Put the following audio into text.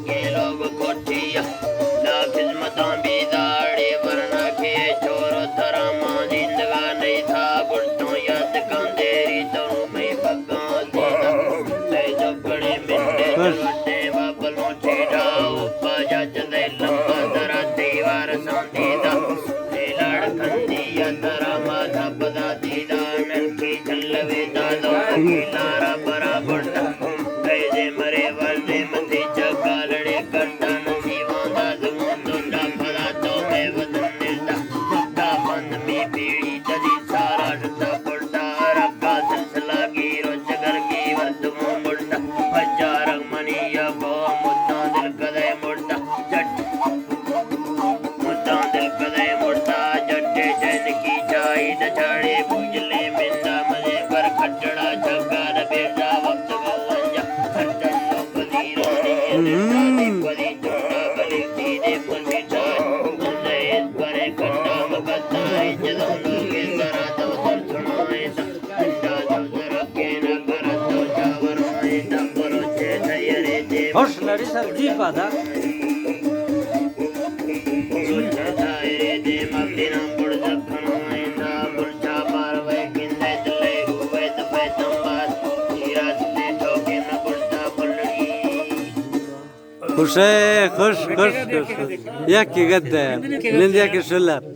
के लोग कोठिया ना खिदमतां बीदाड़े वरना के चोर धरामा जिंदगा नहीं था बुढ़तों याद कंदेरी तो मैं पगा सीधा ले जो बड़े मिंडे चलते बाबलों ठेठाओ बाजा चले लंबा दरा दीवार सांदीदा लड़ खंदिया दरा माथा पदा दीदा नलकी चलवे दादो लारा बरा बुढ़ता कैसे मरे वर्दे मती जगा लड़े करता नसीबों दा दुंडा पदा तो मैं वदन निर्दा दा बंद में पीड़ी तदी सारा डता बुढ़ता रखा सिलसिला की रोजगर की वर्तमों बुढ़ता बजारंग मनिया को मुद्दा दिल कदे मुढ़ता जट मुद्दा दिल कदे मुढ़ता जट्टे जैन की जाई दछाड़े बुझले मिंदा मजे पर खटड़ा जगा बेटा वक्त गलंजा खटन लो बदी रोनी बदी चुड़ा बली सीधे पुली जाए मुझे इस परे खट्टा मगता है जदों लोगे जरा तो दर सुनाए अंडा जो जरा के न कर तो चावर आए डबरो छे थयरे जे होश लड़ी सब्जी पादा सोचे थायरे जे मबिना बुड़ जखनो इंदा बुलचा पारवे किंदे चले हुए तपे तंबास हीरा से ठोके न बुड़ता बुलड़ी खुश है खुश खुश खुश يحكي قد لين يحكي شلر